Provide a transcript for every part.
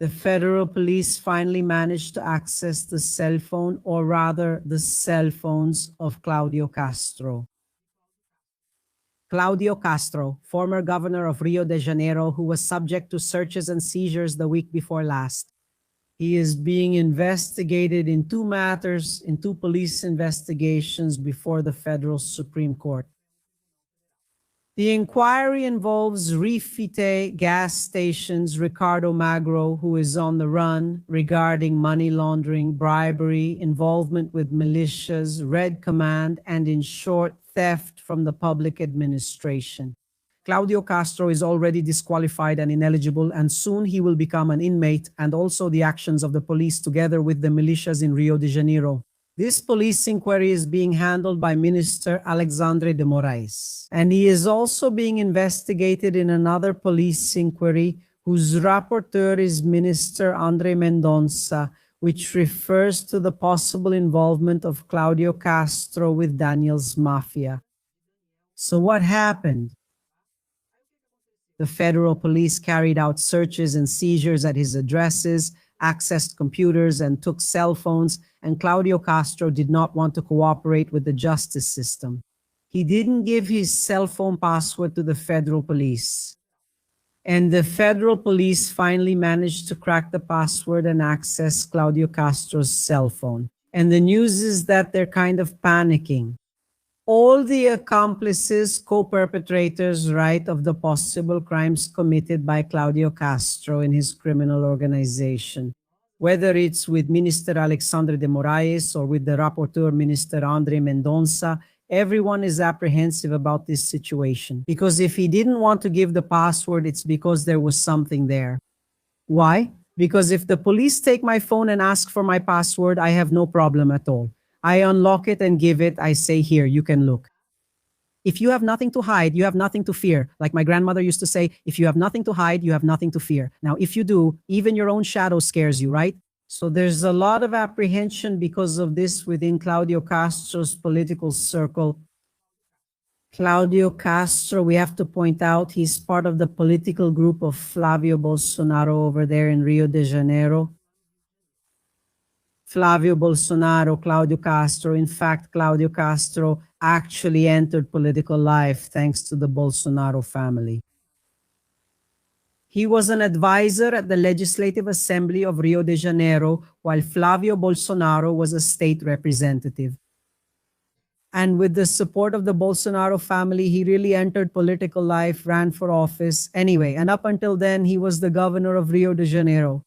The federal police finally managed to access the cell phone, or rather the cell phones of Cláudio Castro. Cláudio Castro, former governor of Rio de Janeiro, who was subject to searches and seizures the week before last. He is being investigated in two matters, in two police investigations before the Federal Supreme Court. The inquiry involves Refite gas station's Ricardo Magro, who is on the run, regarding money laundering, bribery, involvement with militias, Red Command, and in short, theft from the public administration. Cláudio Castro is already disqualified and ineligible, and soon he will become an inmate, and also the actions of the police together with the militias in Rio de Janeiro. This police inquiry is being handled by Minister Alexandre de Moraes, and he is also being investigated in another police inquiry whose rapporteur is Minister André Mendonça, which refers to the possible involvement of Cláudio Castro with Daniel's mafia. So what happened? The federal police carried out searches and seizures at his addresses, accessed computers, and took cell phones, and Cláudio Castro did not want to cooperate with the justice system. He didn't give his cell phone password to the federal police. And the federal police finally managed to crack the password and access Cláudio Castro's cell phone. And the news is that they're kind of panicking. All the accomplices, co-perpetrators, right, of the possible crimes committed by Cláudio Castro in his criminal organization, whether it's with Minister Alexandre de Moraes or with the rapporteur Minister André Mendonça, everyone is apprehensive about this situation. Because if he didn't want to give the password, it's because there was something there. Why? Because if the police take my phone and ask for my password, I have no problem at all. I unlock it and give it. I say, here, you can look. If you have nothing to hide, you have nothing to fear. Like my grandmother used to say, if you have nothing to hide, you have nothing to fear. Now, if you do, even your own shadow scares you, right? So there's a lot of apprehension because of this within Cláudio Castro's political circle. Cláudio Castro, we have to point out, he's part of the political group of Flávio Bolsonaro over there in Rio de Janeiro. Flávio Bolsonaro, Cláudio Castro. In fact, Cláudio Castro actually entered political life thanks to the Bolsonaro family. He was an advisor at the Legislative Assembly of Rio de Janeiro, while Flávio Bolsonaro was a state representative. And with the support of the Bolsonaro family, he really entered political life, ran for office. Anyway, and up until then, he was the governor of Rio de Janeiro.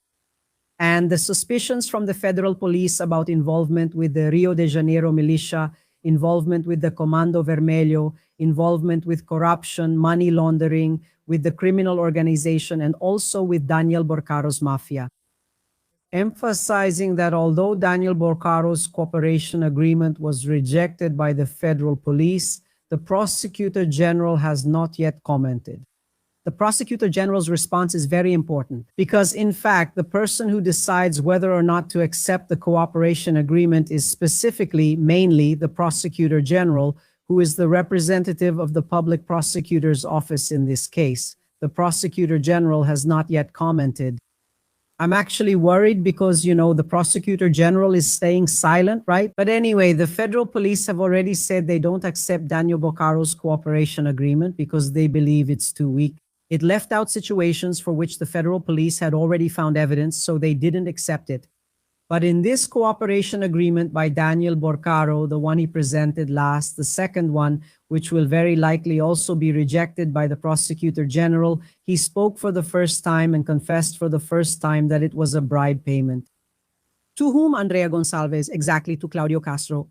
And the suspicions from the federal police about involvement with the Rio de Janeiro militia, involvement with the Comando Vermelho, involvement with corruption, money laundering, with the criminal organization, and also with Daniel Borcaro's mafia. Emphasizing that although Daniel Borcaro's cooperation agreement was rejected by the federal police, the prosecutor general has not yet commented. The prosecutor general's response is very important because, in fact, the person who decides whether or not to accept the cooperation agreement is specifically, mainly, the prosecutor general, who is the representative of the public prosecutor's office in this case. The prosecutor general has not yet commented. I'm actually worried because, the prosecutor general is staying silent, right? But anyway, the federal police have already said they don't accept Daniel Borcaro's cooperation agreement because they believe it's too weak. It left out situations for which the federal police had already found evidence, so they didn't accept it. But in this cooperation agreement by Daniel Borcaro, the one he presented last, the second one, which will very likely also be rejected by the prosecutor general, he spoke for the first time and confessed for the first time that it was a bribe payment. To whom, Andrea Gonçalves? Exactly to Cláudio Castro.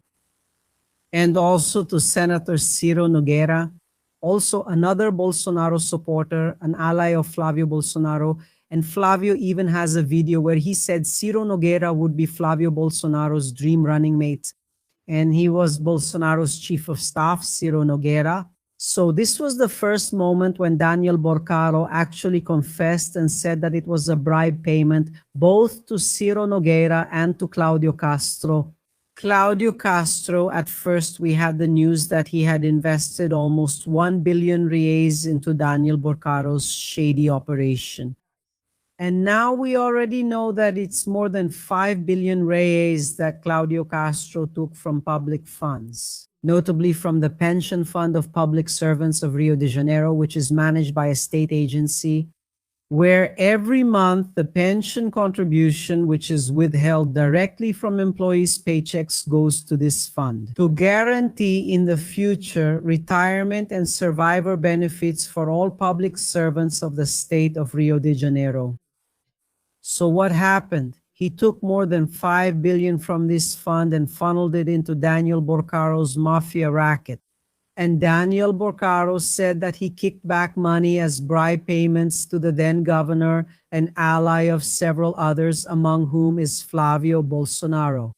And also to Senator Ciro Nogueira, also another Bolsonaro supporter, an ally of Flávio Bolsonaro. And Flávio even has a video where he said Ciro Nogueira would be Flávio Bolsonaro's dream running mate. And he was Bolsonaro's chief of staff, Ciro Nogueira. So this was the first moment when Daniel Borcaro actually confessed and said that it was a bribe payment, both to Ciro Nogueira and to Cláudio Castro. Cláudio Castro, at first we had the news that he had invested almost 1 billion reais into Daniel Borcaro's shady operation. And now we already know that it's more than 5 billion reais that Cláudio Castro took from public funds, notably from the Pension Fund of Public Servants of Rio de Janeiro, which is managed by a state agency, where every month the pension contribution, which is withheld directly from employees' paychecks, goes to this fund to guarantee in the future retirement and survivor benefits for all public servants of the state of Rio de Janeiro. So what happened? He took more than 5 billion from this fund and funneled it into Daniel Borcaro's mafia racket. And Daniel Borcaro said that he kicked back money as bribe payments to the then governor and ally of several others, among whom is Flávio Bolsonaro.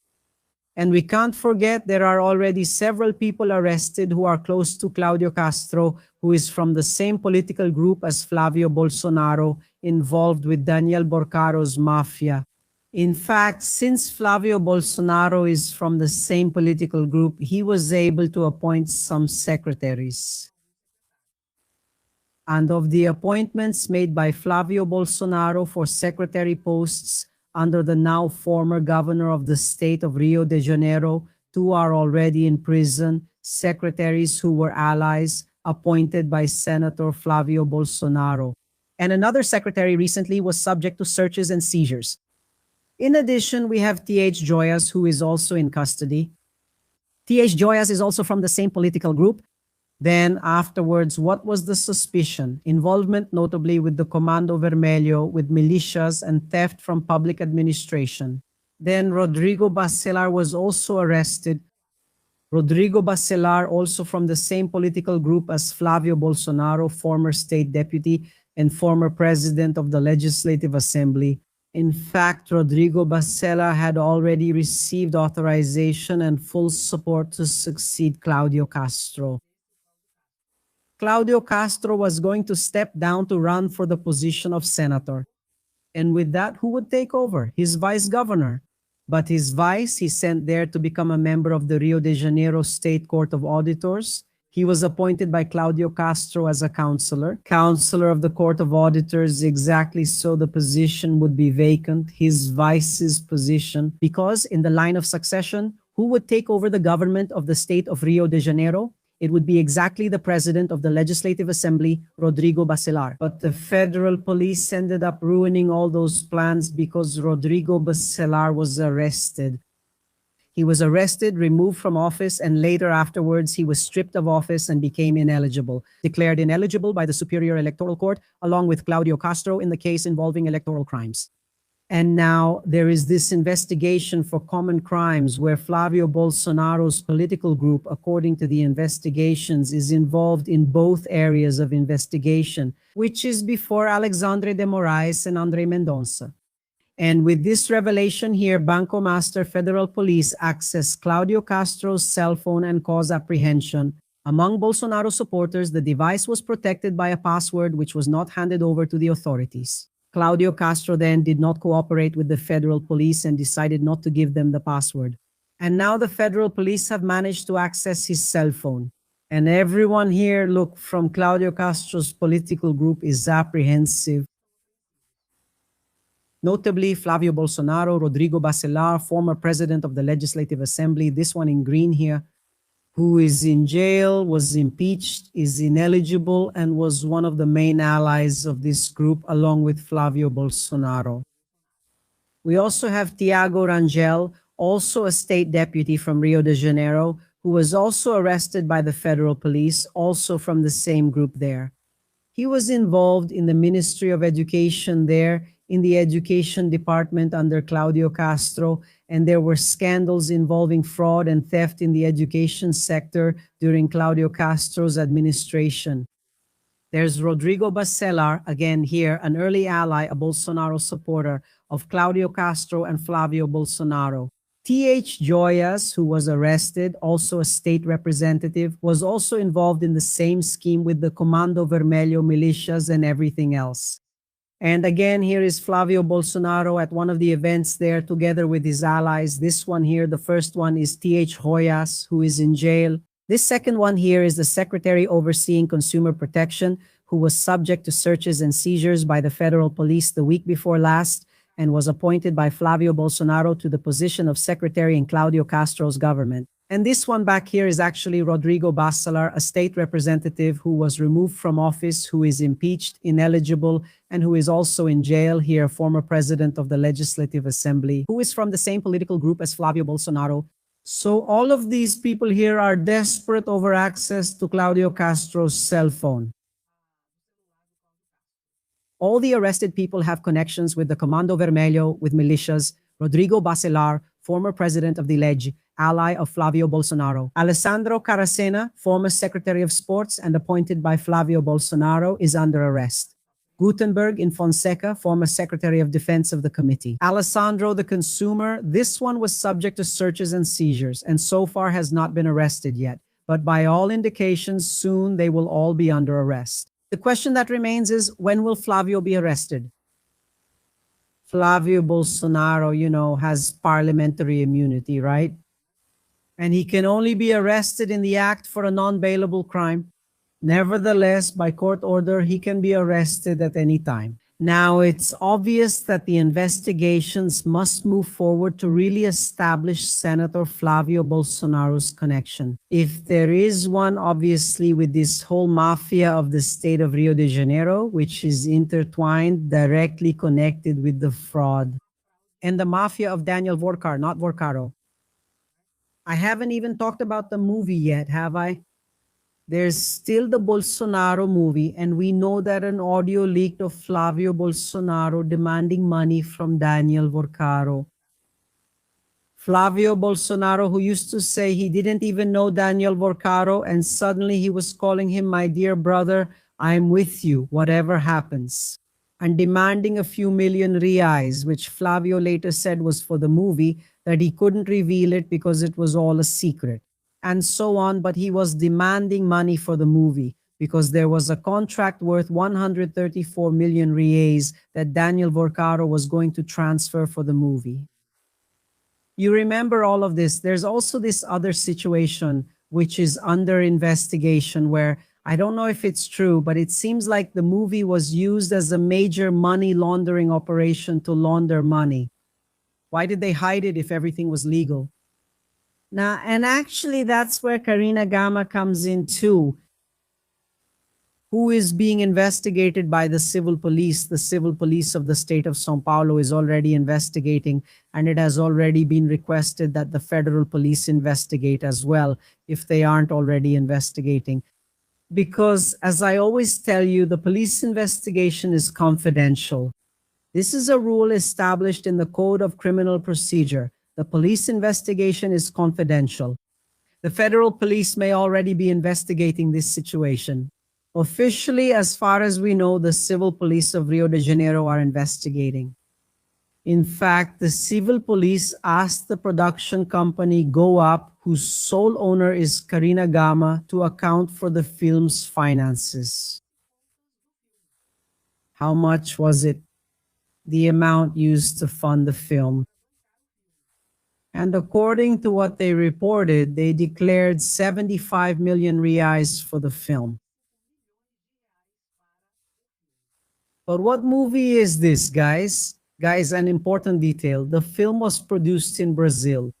And we can't forget there are already several people arrested who are close to Cláudio Castro, who is from the same political group as Flávio Bolsonaro, involved with Daniel Borcaro's mafia. In fact, since Flávio Bolsonaro is from the same political group, he was able to appoint some secretaries. And of the appointments made by Flávio Bolsonaro for secretary posts under the now former governor of the state of Rio de Janeiro, 2 are already in prison, secretaries who were allies appointed by Senator Flávio Bolsonaro. And another secretary recently was subject to searches and seizures. In addition, we have T.H. Joyas, who is also in custody. T.H. Joyas is also from the same political group. Then afterwards, what was the suspicion? Involvement notably with the Comando Vermelho, with militias and theft from public administration. Then Rodrigo Bacelar was also arrested. Rodrigo Bacelar, also from the same political group as Flávio Bolsonaro, former state deputy and former president of the Legislative Assembly. In fact, Rodrigo Bacelar had already received authorization and full support to succeed Cláudio Castro. Cláudio Castro was going to step down to run for the position of senator. And with that, who would take over? His vice governor. But his vice, he sent there to become a member of the Rio de Janeiro State Court of Auditors. He was appointed by Cláudio Castro as a counselor of the Court of Auditors, exactly so the position would be vacant, his vice's position, because in the line of succession, who would take over the government of the state of Rio de Janeiro? It would be exactly the president of the Legislative Assembly, Rodrigo Bacelar. But the federal police ended up ruining all those plans because Rodrigo Bacelar was arrested. He was arrested, removed from office, and later afterwards he was stripped of office and became ineligible, declared ineligible by the Superior Electoral Court, along with Cláudio Castro in the case involving electoral crimes. And now there is this investigation for common crimes where Flávio Bolsonaro's political group, according to the investigations, is involved in both areas of investigation, which is before Alexandre de Moraes and André Mendonça. And with this revelation here, Banco Master Federal Police accessed Cláudio Castro's cell phone and caused apprehension. Among Bolsonaro supporters, the device was protected by a password which was not handed over to the authorities. Cláudio Castro then did not cooperate with the federal police and decided not to give them the password. And now the federal police have managed to access his cell phone. And everyone here, look, from Cláudio Castro's political group is apprehensive. Notably, Flávio Bolsonaro, Rodrigo Bacelar, former president of the Legislative Assembly, this one in green here, who is in jail, was impeached, is ineligible, and was one of the main allies of this group, along with Flávio Bolsonaro. We also have Tiago Rangel, also a state deputy from Rio de Janeiro, who was also arrested by the federal police, also from the same group there. He was involved in the Ministry of Education there, in the education department under Cláudio Castro, and there were scandals involving fraud and theft in the education sector during Cláudio Castro's administration. There's Rodrigo Bacelar, again here, an early ally, a Bolsonaro supporter of Cláudio Castro and Flávio Bolsonaro. T.H. Joyas, who was arrested, also a state representative, was also involved in the same scheme with the Comando Vermelho militias and everything else. And again, here is Flávio Bolsonaro at one of the events there together with his allies. This one here, the first one is T.H. Joyas, who is in jail. This second one here is the secretary overseeing consumer protection, who was subject to searches and seizures by the federal police the week before last and was appointed by Flávio Bolsonaro to the position of secretary in Cláudio Castro's government. And this one back here is actually Rodrigo Bacelar, a state representative who was removed from office, who is impeached, ineligible, and who is also in jail here, former president of the Legislative Assembly, who is from the same political group as Flávio Bolsonaro. So all of these people here are desperate over access to Cláudio Castro's cell phone. All the arrested people have connections with the Comando Vermelho, with militias. Rodrigo Bacelar, former president of the LEG, ally of Flávio Bolsonaro. Alessandro Caracena, former secretary of sports and appointed by Flávio Bolsonaro, is under arrest. Gutenberg in Fonseca, former secretary of defense of the committee. Alessandro the consumer, this one was subject to searches and seizures and so far has not been arrested yet. But by all indications, soon they will all be under arrest. The question that remains is, when will Flávio be arrested? Flávio Bolsonaro, has parliamentary immunity, right? And he can only be arrested in the act for a non-bailable crime. Nevertheless, by court order, he can be arrested at any time. Now, it's obvious that the investigations must move forward to really establish Senator Flávio Bolsonaro's connection. If there is one, obviously, with this whole mafia of the state of Rio de Janeiro, which is intertwined, directly connected with the fraud. And the mafia of Daniel Vorkar, not Vorcaro. I haven't even talked about the movie yet, have I? There's still the Bolsonaro movie, and we know that an audio leaked of Flávio Bolsonaro demanding money from Daniel Vorcaro. Flávio Bolsonaro, who used to say he didn't even know Daniel Vorcaro, and suddenly he was calling him, my dear brother, I'm with you, whatever happens. And demanding a few million reais, which Flávio later said was for the movie, that he couldn't reveal it because it was all a secret. And so on, but he was demanding money for the movie because there was a contract worth 134 million reais that Daniel Vorcaro was going to transfer for the movie. You remember all of this. There's also this other situation which is under investigation where I don't know if it's true, but it seems like the movie was used as a major money laundering operation to launder money. Why did they hide it if everything was legal? Now, and actually that's where Karina Gama comes in too, who is being investigated by the civil police. The civil police of the state of São Paulo is already investigating, and it has already been requested that the federal police investigate as well, if they aren't already investigating. Because, as I always tell you, the police investigation is confidential. This is a rule established in the Code of Criminal Procedure. The police investigation is confidential. The federal police may already be investigating this situation. Officially, as far as we know, the civil police of Rio de Janeiro are investigating. In fact, the civil police asked the production company Go Up, whose sole owner is Karina Gama, to account for the film's finances. How much was it? The amount used to fund the film. And according to what they reported, they declared 75 million reais for the film. But what movie is this, guys? Guys, an important detail. The film was produced in Brazil.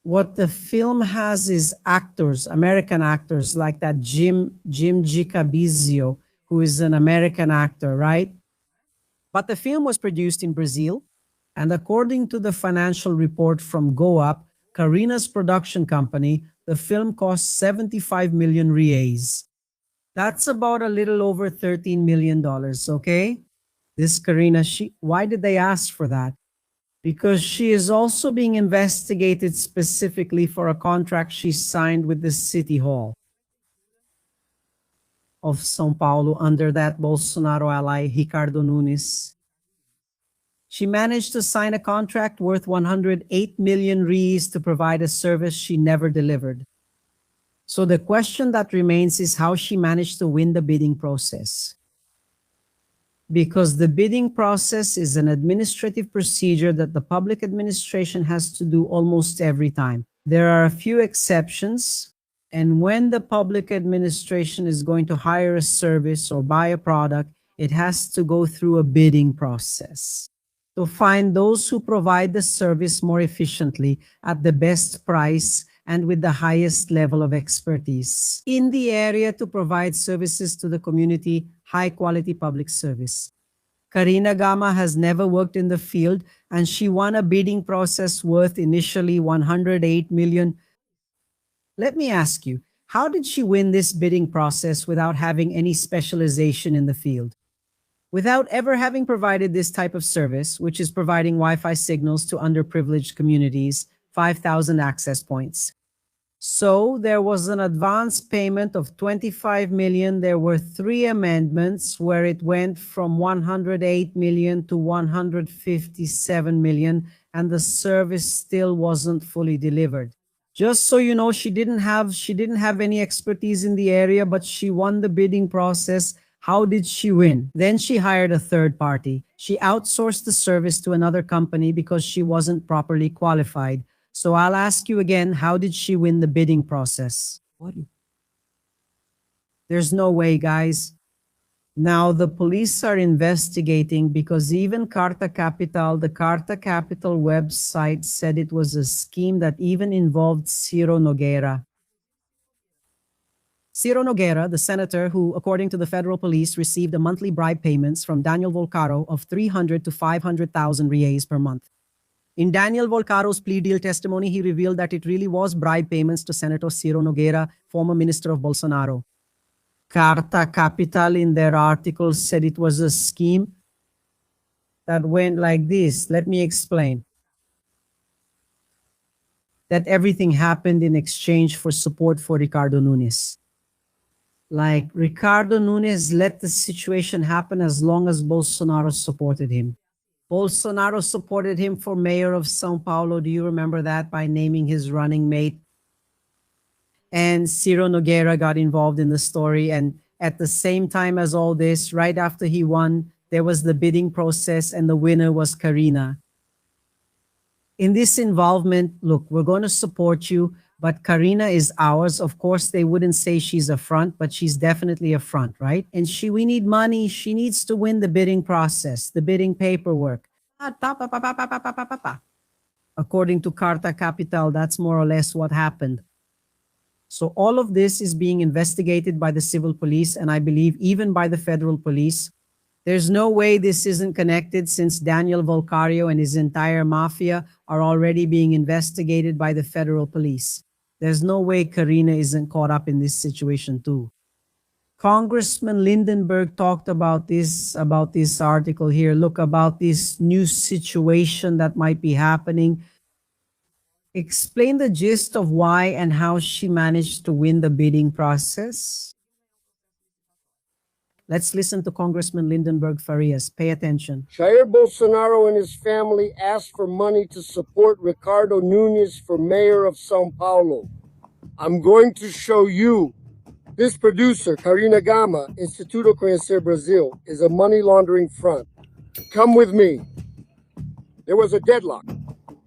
What the film has is actors, American actors, like that Jim Gicabizio, who is an American actor, right? But the film was produced in Brazil. And according to the financial report from Go Up, Karina's production company, the film cost 75 million reais. That's about a little over $13 million, okay? This Karina, why did they ask for that? Because she is also being investigated specifically for a contract she signed with the City Hall of São Paulo under that Bolsonaro ally, Ricardo Nunes. She managed to sign a contract worth 108 million reais to provide a service she never delivered. So the question that remains is how she managed to win the bidding process. Because the bidding process is an administrative procedure that the public administration has to do almost every time. There are a few exceptions, And when the public administration is going to hire a service or buy a product, it has to go through a bidding process to find those who provide the service more efficiently at the best price and with the highest level of expertise in the area to provide services to the community, high quality public service. Karina Gama has never worked in the field and she won a bidding process worth initially 108 million. Let me ask you, how did she win this bidding process without having any specialization in the field? Without ever having provided this type of service, which is providing Wi-Fi signals to underprivileged communities, 5,000 access points. So there was an advance payment of 25 million. There were 3 amendments where it went from 108 million to 157 million, and the service still wasn't fully delivered. Just so you know, she didn't have any expertise in the area, but she won the bidding process. How did she win? Then she hired a third party. She outsourced the service to another company because she wasn't properly qualified. So I'll ask you again, how did she win the bidding process? There's no way, guys. Now the police are investigating because even Carta Capital, the Carta Capital website said it was a scheme that even involved Ciro Nogueira. Ciro Nogueira, the senator who, according to the federal police, received a monthly bribe payments from Daniel Volcaro of 300 to 500,000 reais per month. In Daniel Volcaro's plea deal testimony, he revealed that it really was bribe payments to Senator Ciro Nogueira, former minister of Bolsonaro. Carta Capital in their article said it was a scheme that went like this. Let me explain. That everything happened in exchange for support for Ricardo Nunes. Like Ricardo Nunes let the situation happen as long as Bolsonaro supported him. Bolsonaro supported him for mayor of São Paulo. Do you remember that? By naming his running mate. And Ciro Nogueira got involved in the story. And at the same time as all this, right after he won, there was the bidding process and the winner was Karina. In this involvement, look, we're going to support you, but Karina is ours. Of course, they wouldn't say she's a front, but she's definitely a front, right? And we need money. She needs to win the bidding process, the bidding paperwork. According to Carta Capital, that's more or less what happened. So all of this is being investigated by the civil police, and I believe even by the federal police. There's no way this isn't connected since Daniel Volcario and his entire mafia are already being investigated by the federal police. There's no way Karina isn't caught up in this situation too. Congressman Lindenberg talked about this article here. Look, about this new situation that might be happening. Explain the gist of why and how she managed to win the bidding process. Let's listen to Congressman Lindenberg Farias. Pay attention. Jair Bolsonaro and his family asked for money to support Ricardo Nunes for mayor of São Paulo. I'm going to show you. This producer, Karina Gama, Instituto Conhecer Brasil, is a money laundering front. Come with me. There was a deadlock.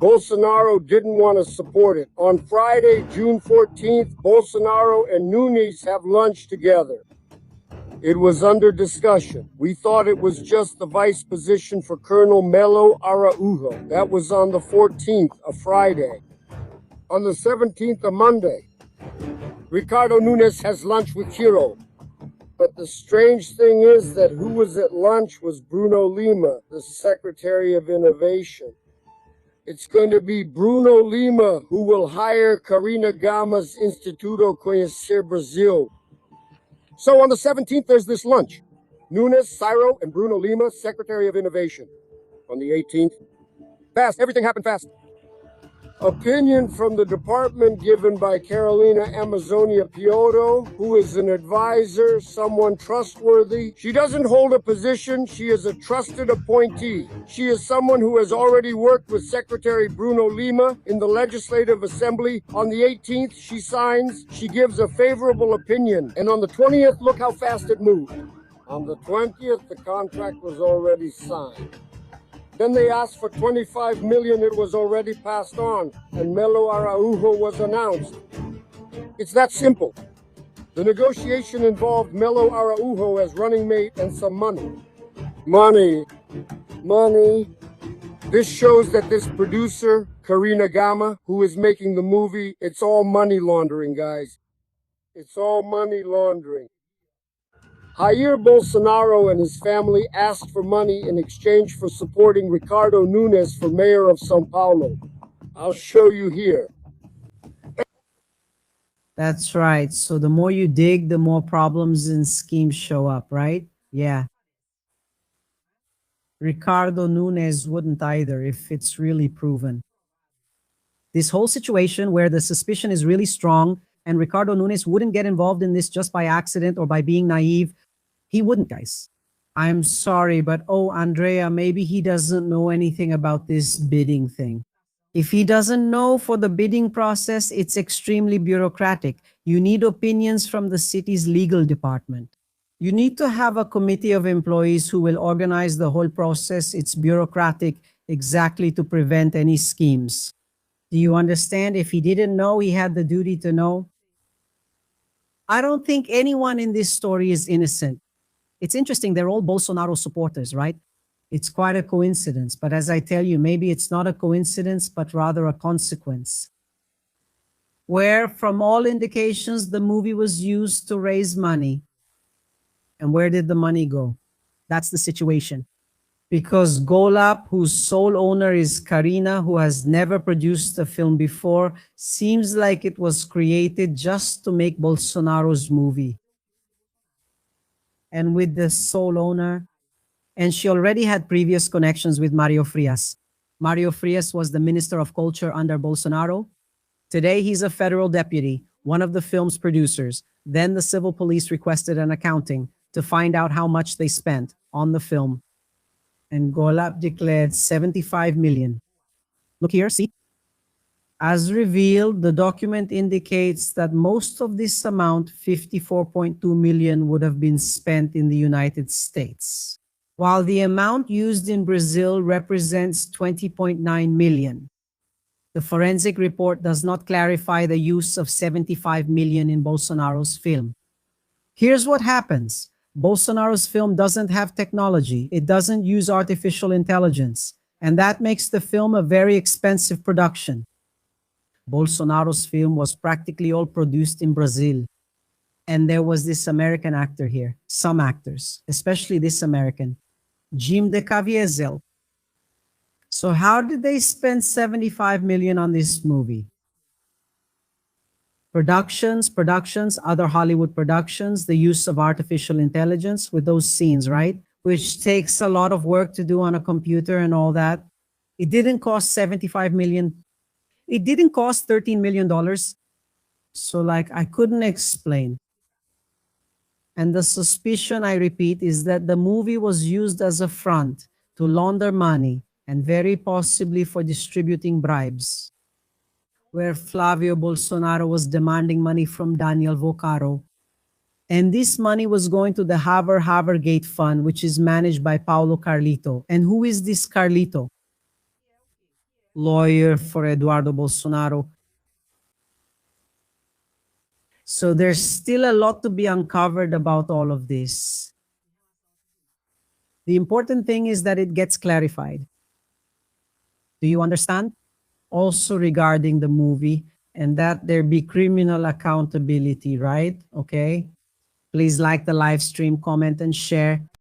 Bolsonaro didn't want to support it. On Friday, June 14th, Bolsonaro and Nunes have lunch together. It was under discussion. We thought it was just the vice position for Colonel Melo Araújo. That was on the 14th, a Friday. On the 17th, a Monday, Ricardo Nunes has lunch with Ciro. But the strange thing is that who was at lunch was Bruno Lima, the Secretary of Innovation. It's going to be Bruno Lima who will hire Karina Gama's Instituto Conhecer Brasil. So on the 17th, there's this lunch. Nunes, Ciro, and Bruno Lima, Secretary of Innovation. On the 18th, fast, everything happened fast. Opinion from the department given by Carolina Amazonia Piotto, who is an advisor, someone trustworthy. She doesn't hold a position. She is a trusted appointee. She is someone who has already worked with Secretary Bruno Lima in the Legislative Assembly. On the 18th, she signs. She gives a favorable opinion. And on the 20th, look how fast it moved. On the 20th, the contract was already signed. Then they asked for 25 million, it was already passed on, and Melo Araújo was announced. It's that simple. The negotiation involved Melo Araujo as running mate and some money. Money. This shows that this producer, Karina Gama, who is making the movie, it's all money laundering, guys. It's all money laundering. Jair Bolsonaro and his family asked for money in exchange for supporting Ricardo Nunes for mayor of Sao Paulo. I'll show you here. That's right. So the more you dig, the more problems and schemes show up, right? Yeah. Ricardo Nunes wouldn't either if it's really proven. This whole situation where the suspicion is really strong and Ricardo Nunes wouldn't get involved in this just by accident or by being naive, he wouldn't, guys. I'm sorry, but oh, Andrea, maybe he doesn't know anything about this bidding thing. If he doesn't know, for the bidding process, it's extremely bureaucratic. You need opinions from the city's legal department. You need to have a committee of employees who will organize the whole process. It's bureaucratic exactly to prevent any schemes. Do you understand? If he didn't know, he had the duty to know. I don't think anyone in this story is innocent. It's interesting, they're all Bolsonaro supporters, right? It's quite a coincidence, but as I tell you, maybe it's not a coincidence, but rather a consequence. Where, from all indications, the movie was used to raise money. And where did the money go? That's the situation. Because Golap, whose sole owner is Karina, who has never produced a film before, seems like it was created just to make Bolsonaro's movie. And with the sole owner, and she already had previous connections with Mario Frias. Mario Frias was the Minister of Culture under Bolsonaro. Today, he's a federal deputy, one of the film's producers. Then the civil police requested an accounting to find out how much they spent on the film. And Golap declared 75 million. Look here, see? As revealed, the document indicates that most of this amount, 54.2 million, would have been spent in the United States, while the amount used in Brazil represents 20.9 million. The forensic report does not clarify the use of 75 million in Bolsonaro's film. Here's what happens. Bolsonaro's film doesn't have technology. It doesn't use artificial intelligence. And that makes the film a very expensive production. Bolsonaro's film was practically all produced in Brazil. And there was this American actor here, some actors, especially this American, Jim de Caviezel. So how did they spend 75 million on this movie? Productions, other Hollywood productions, the use of artificial intelligence with those scenes, right? Which takes a lot of work to do on a computer and all that. It didn't cost 75 million. It didn't cost $13 million. So like, I couldn't explain. And the suspicion, I repeat, is that the movie was used as a front to launder money and very possibly for distributing bribes, where Flávio Bolsonaro was demanding money from Daniel Vocaro. And this money was going to the Havergate Fund, which is managed by Paulo Carlito. And who is this Carlito? Lawyer for Eduardo Bolsonaro. So there's still a lot to be uncovered about all of this. The important thing is that it gets clarified. Do you understand? Also regarding the movie, and that there be criminal accountability, right? Okay. Please like the live stream, comment, and share.